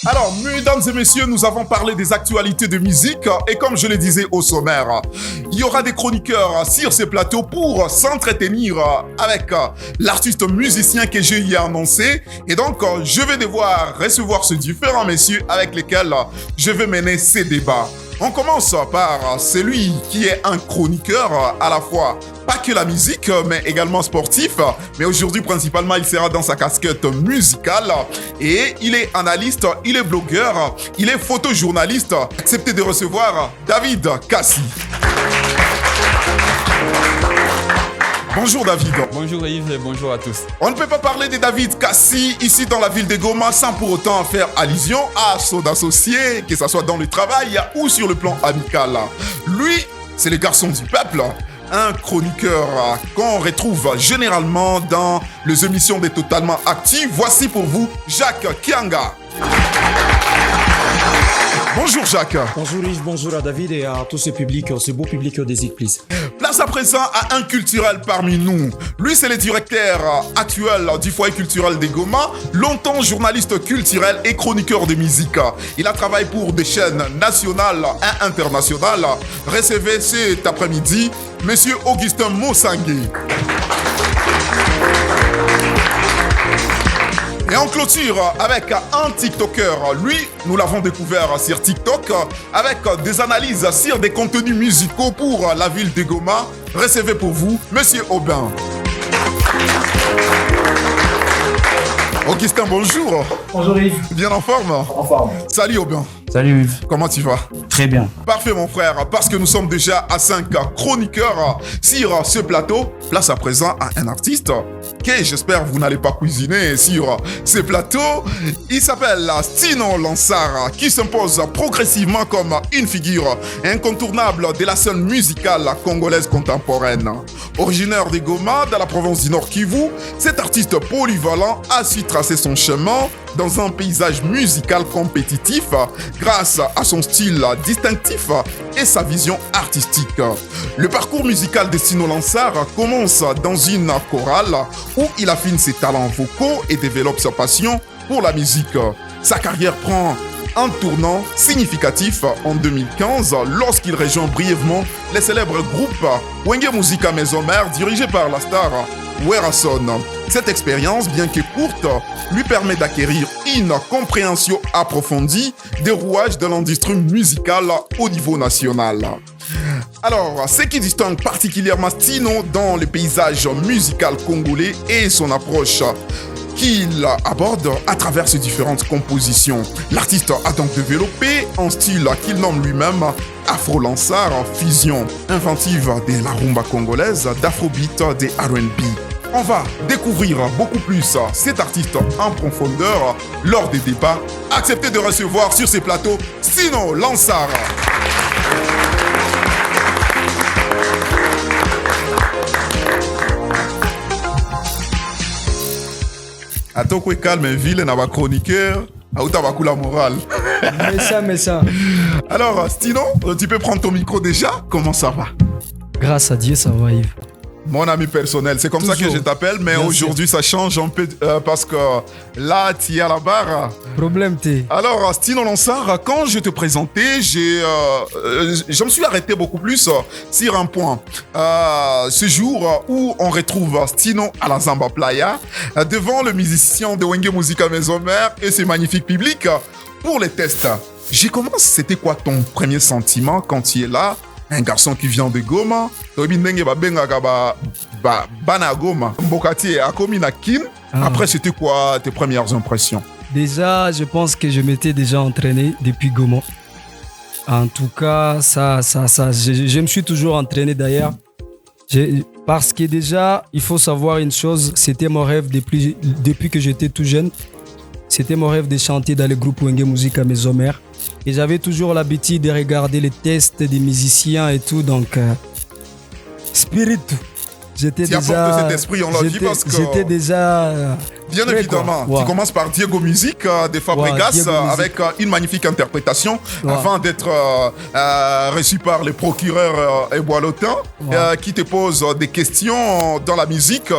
Alors, mesdames et messieurs, nous avons parlé des actualités de musique et comme je le disais au sommaire, il y aura des chroniqueurs sur ces plateaux pour s'entretenir avec l'artiste musicien que j'ai hier annoncé. Et donc, je vais devoir recevoir ces différents messieurs avec lesquels je vais mener ces débats. On commence par celui qui est un chroniqueur à la fois, pas que la musique, mais également sportif. Mais aujourd'hui, principalement, il sera dans sa casquette musicale. Et il est analyste, il est blogueur, il est photojournaliste. Acceptez de recevoir David Kassi. Bonjour David. Bonjour Yves et bonjour à tous. On ne peut pas parler de David Kassi ici dans la ville de Goma sans pour autant faire allusion à son associé, que ce soit dans le travail ou sur le plan amical. Lui, c'est le garçon du peuple, un chroniqueur qu'on retrouve généralement dans les émissions des Totalement Actifs. Voici pour vous Jacques Kianga. Bonjour Jacques. Bonjour Yves, bonjour à David et à tout ce public, ce beau public des Zikplis. Place à présent à un culturel parmi nous. Lui, c'est le directeur actuel du foyer culturel de Goma, longtemps journaliste culturel et chroniqueur de musique. Il a travaillé pour des chaînes nationales et internationales. Recevez cet après-midi Monsieur Augustin Mosangué. Et on clôture avec un TikToker. Lui, nous l'avons découvert sur TikTok avec des analyses sur des contenus musicaux pour la ville de Goma. Recevez pour vous Monsieur Aubin. Augustin, bonjour. Bonjour Yves. Bien en forme? En forme. Salut Aubin. Salut Yves. Comment tu vas? Très bien. Parfait mon frère, parce que nous sommes déjà à 5 chroniqueurs sur ce plateau. Place à présent à un artiste que j'espère vous n'allez pas cuisiner sur ce plateau. Il s'appelle Stino Lansara, qui s'impose progressivement comme une figure incontournable de la scène musicale congolaise contemporaine. Originaire de Goma, dans la province du Nord Kivu, cet artiste polyvalent a su tracer son chemin dans un paysage musical compétitif grâce à son style distinctif et sa vision artistique. Le parcours musical de Stino Lansara commence dans une chorale où il affine ses talents vocaux et développe sa passion pour la musique. Sa carrière prend un tournant significatif en 2015 lorsqu'il rejoint brièvement le célèbre groupe Wenge Musica Maison Mère dirigé par la star Werason. Cette expérience, bien que courte, lui permet d'acquérir une compréhension approfondie des rouages de l'industrie musicale au niveau national. Alors, ce qui distingue particulièrement Stino dans le paysage musical congolais est son approche qu'il aborde à travers ses différentes compositions. L'artiste a donc développé un style qu'il nomme lui-même Afro Lansara, fusion inventive de la rumba congolaise, d'afrobeat, de R&B. On va découvrir beaucoup plus cet artiste en profondeur lors des débats. Acceptez de recevoir sur ces plateaux Stino Lansara. Attends quoi calme, ville n'a pas chroniqueur. Aouta va la morale. Mais ça. Alors, Stino, tu peux prendre ton micro déjà? Comment ça va? Grâce à Dieu, ça va, Yves. Mon ami personnel, c'est comme Toujours. ça que je t'appelle, mais Bien aujourd'hui ça change un peu parce que là, tu es à la barre. Problème, t'es. Alors, Stino Lansara, quand je te présentais, je me suis arrêté beaucoup plus sur un point. Ce jour où on retrouve Stino à la Zamba Playa, devant le musicien de Wenge Musica Maison Mère et ses magnifiques publics pour les tests. J'ai commencé, c'était quoi ton premier sentiment quand tu es là? Un garçon qui vient de Goma, Bana Goma, Mbokati a commis na Kin. Après, c'était quoi tes premières impressions? Déjà, je pense que je m'étais déjà entraîné depuis Goma. En tout cas, je me suis toujours entraîné d'ailleurs. Parce que déjà, il faut savoir une chose, c'était mon rêve depuis que j'étais tout jeune. C'était mon rêve de chanter dans le groupe Wenge Musique à Maison Mère. Et j'avais toujours l'habitude de regarder les tests des musiciens et tout. Donc, spirit. J'étais Tu apportes déjà. cet esprit, on l'a dit, parce que... J'étais déjà. Bien prêt, évidemment, quoi. Ouais. tu commences par Diego Musique de Fabregas Diego Musique. avec une magnifique interprétation Ouais. avant d'être reçu par les procureurs Eboalotin qui te posent des questions dans la musique.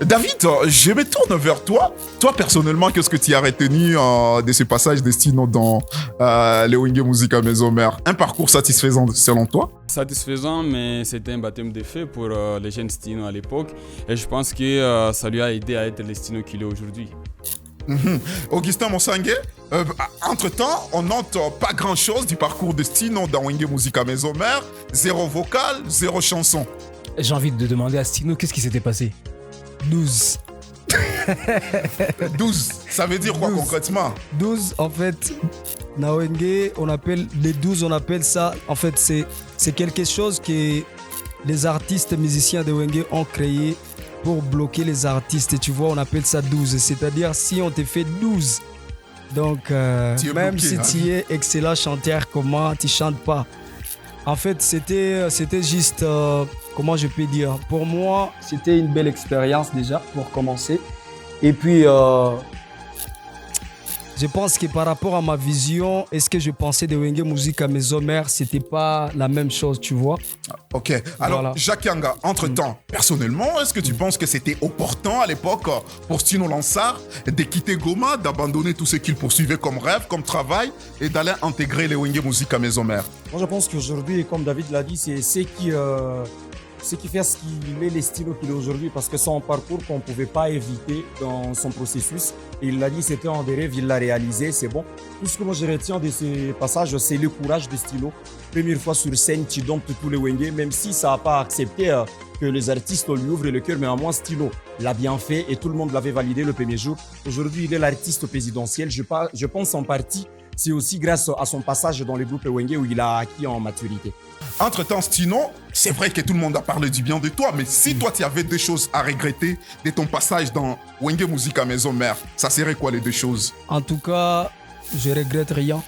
David, je me tourne vers toi. Toi, personnellement, qu'est-ce que tu as retenu de ce passage Destino dans les Wenge Musique à Maison Mère? Un parcours satisfaisant selon toi? Satisfaisant, mais c'était un baptême de feu pour le jeune Stino à l'époque. Et je pense que ça lui a aidé à être le Stino qu'il est aujourd'hui. Augustin Monsangue, entre-temps, on note pas grand-chose du parcours de Stino dans Wenge Musique à Maison Mère. 0 vocal, 0 chanson. J'ai envie de demander à Stino qu'est-ce qui s'était passé. 12. 12, ça veut dire quoi 12. concrètement? 12, en fait, na Wenge, on appelle les 12, on appelle ça. En fait, c'est quelque chose que les artistes musiciens de Wenge ont créé pour bloquer les artistes. Et tu vois, on appelle ça 12. C'est-à-dire, si on te fait 12, donc même bloqué, si hein. tu es excellent chanteur, comment tu chantes pas? En fait, c'était juste, comment je peux dire, pour moi, c'était une belle expérience déjà pour commencer. Et puis, je pense que par rapport à ma vision, est-ce que je pensais de Wenge Musique à Maison Mère, c'était pas la même chose, tu vois. Ok, alors Voilà. Jacques Yanga, entre-temps, personnellement, est-ce que tu penses que c'était opportun à l'époque pour Stino Lansar de quitter Goma, d'abandonner tout ce qu'il poursuivait comme rêve, comme travail, et d'aller intégrer les Wenge Musique à Maison Mère? Moi, je pense qu'aujourd'hui, comme David l'a dit, c'est ce qui fait ce qu'il est, les stylos qu'il est aujourd'hui, parce que c'est un parcours qu'on ne pouvait pas éviter dans son processus. Et il l'a dit, c'était un des rêves, il l'a réalisé, c'est bon. Tout ce que moi je retiens de ces passages, c'est le courage des stylos. Première fois sur scène, tu domptes tous les Wenge, même si ça n'a pas accepté que les artistes lui ouvrent le cœur, mais à moi, Stylo l'a bien fait et tout le monde l'avait validé le premier jour. Aujourd'hui, il est l'artiste présidentiel. Je pense en partie, c'est aussi grâce à son passage dans les groupes Wenge où il a acquis en maturité. Entre-temps, Stino, c'est vrai que tout le monde a parlé du bien de toi, mais si toi, tu avais des choses à regretter de ton passage dans Wenge Musique à Maison Mère, ça serait quoi les deux choses? En tout cas, je regrette rien.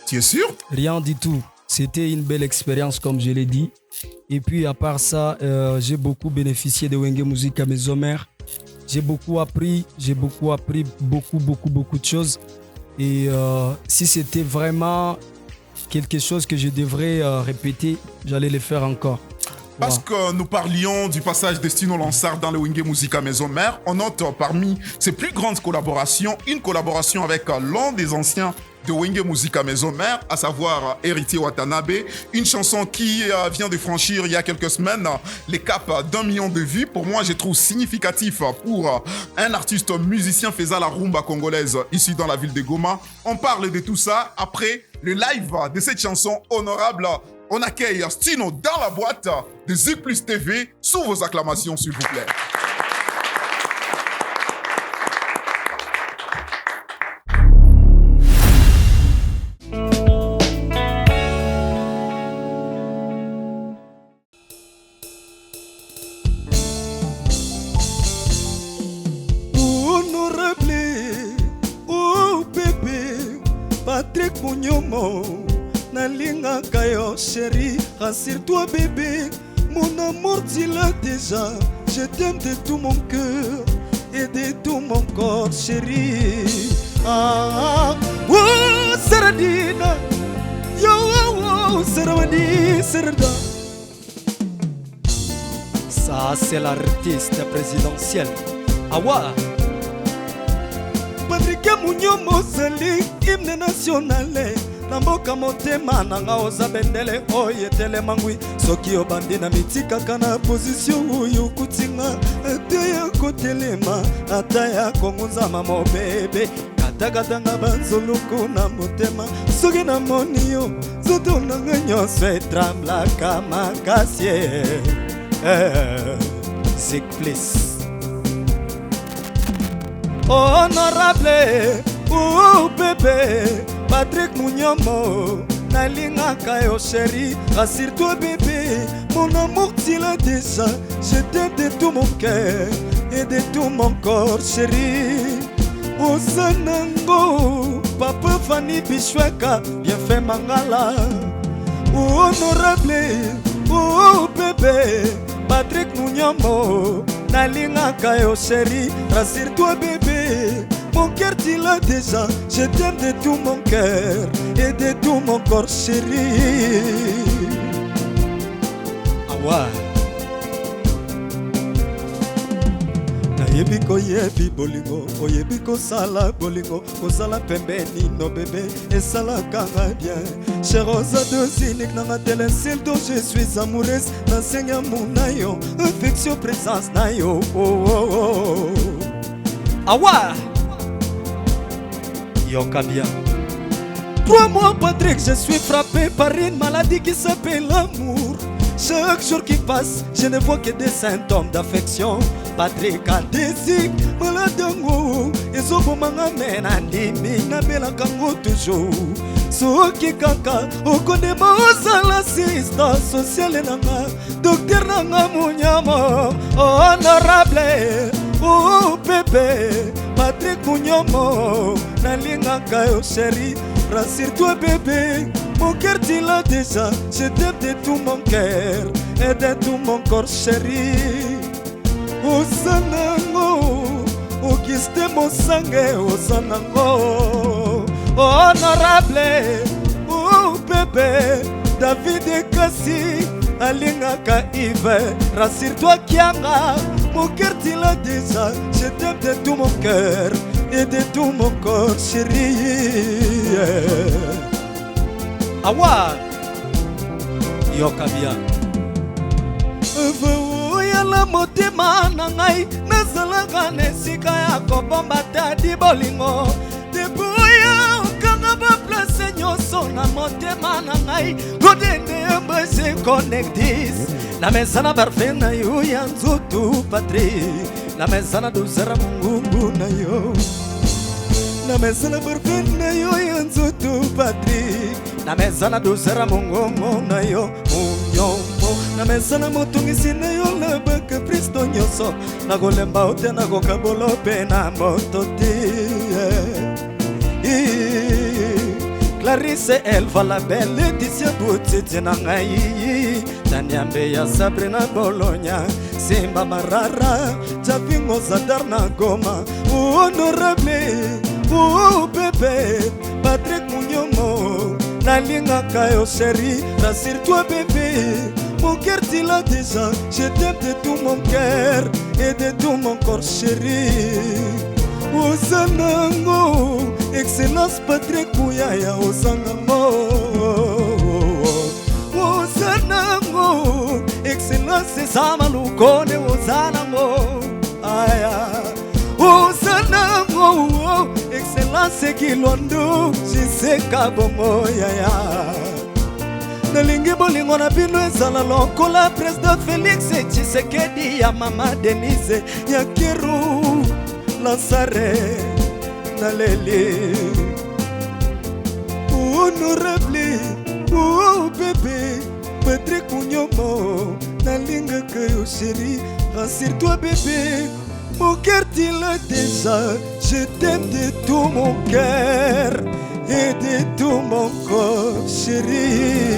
Tu es sûr? Rien du tout. C'était une belle expérience, comme je l'ai dit. Et puis, à part ça, j'ai beaucoup bénéficié de Wenge Musique à Maison Mère. J'ai beaucoup appris beaucoup de choses. Et si c'était vraiment quelque chose que je devrais répéter, j'allais le faire encore. Parce que nous parlions du passage de Stino Lansar dans le Wenge Musique à Maison Mère, on note parmi ses plus grandes collaborations, une collaboration avec l'un des anciens de Wenge Musique à Maison Mère, à savoir Héritier Watanabe, une chanson qui vient de franchir il y a quelques semaines les caps d'1 million de vues. Pour moi, je trouve significatif pour un artiste musicien faisant la rumba congolaise ici dans la ville de Goma. On parle de tout ça après le live de cette chanson honorable. On accueille Stino dans la boîte de Zik Plus TV. Sous vos acclamations, s'il vous plaît. Honorable, oh bébé, Patrick Mounyomo, nalingaka yo chérie, rassure-toi bébé, mon amour tu l'as déjà, je t'aime de tout mon cœur et de tout mon corps chérie. Ah, oh Saradina, yo oh Saradina, Sarada. Ça, c'est l'artiste présidentiel. Awa! Patrick Mounyomo zali hymne nationale. Na mboka motema nanga oza bendele oyo etelema ngwi soki obandi na mitikaka na position oyo okutinga ata ya kotelema ata ya kongunzama mobebe katakatanga banzoluku na motema soki namoni yo nzoto nanga nyonso etramblaka makasi Zik Plus honorable oh bébé Patrick Mounyomo, nalingaka yo chéri, rassure-toi bébé, mon amour tu l'as déjà, je t'aime de tout mon cœur et de tout mon corps chéri. Osanango, papa Fanny Bishweka, bien fait mangala. Honorable, oh bébé, Patrick Munyamo, nalingaka yo chéri, rassure-toi bébé, mon cœur tu l'as déjà, je t'aime de tout mon cœur et de tout mon corps chéri. Ah ouais. Yebiko yebi bolingo, oyebiko sala bolingo, osala pembeni no bébé, et sala kanga bien. Chère Rosa Dosinik, na matele celle dont je suis amoureuse, n'enseigne mon affection présence nayo. Oh oh oh. Awa, yoka bien. 3 mois Patrick, je suis frappé par une maladie qui s'appelle l'amour. Chaque jour qui passe, je ne vois que des symptômes d'affection. Patrick a désir, maladango, et sobo mangame na ndimi na belakango toujours. Soki kaka, okonema osala assistant social nanga, docteur nanga munyamo, honorable, oh bébé, Patrick Munyamo, nalingaka yo chéri, rassure-toi bébé. Mon cœur tu l'as déjà, je t'aime de tout mon cœur et de tout mon corps chéri. Osanango, Auguste Mosange, Osanango, honorable, oh bébé, David et Kassi, Alingaka Yves, rassure-toi Kianga, mon cœur tu l'as déjà, je t'aime de tout mon cœur et de tout mon corps chéri. Awa yoka bien Vuya la motema na ngai nazalaka nesika ya kobomba tadi bolingo Debuya okanga ba place nyonso na motema na ngai Godende mbese connectis Na mezana parfum na yo ya nzutu patri Na mezana duzera mungu na yo Na mezana parfum na yo ya nzutu patri Na mezana dozera mongongo na yo munyombo Na mezana motungisi na yo lebeke Kristo nyoso Na golemba ote na gokabolo pe na mototi Clarisse Elva la belle Laetitia Boutiti na ngai Tanyambe ya Sabrina Bologna Simba Marara Javingo Zadar na Goma Honorable Oh bébé Patrick Munyamo Nalingaka yo chéri, rassure-toi bébé, mon cœur tu l'as déjà, je t'aime de tout mon cœur et de tout mon corps chéri. Osanango, excellence Patrick Mouyaya, Osanango. Osanango, excellence Samalukone, Osanango. Aya. Osanango, excellence Kilondo, Jiseka Bongo yaya. Nalingi bolingo na bino ezala lokola President Félix Tshisekedi ya Mama Denise ya Kiru Lansare Naleli. Honorable, oh bébé, Patrick Munyamo, nalinga que yo chéri, rassure-toi bébé. Mon cœur tu l'as déjà, je t'aime de tout mon cœur et de tout mon corps chéri.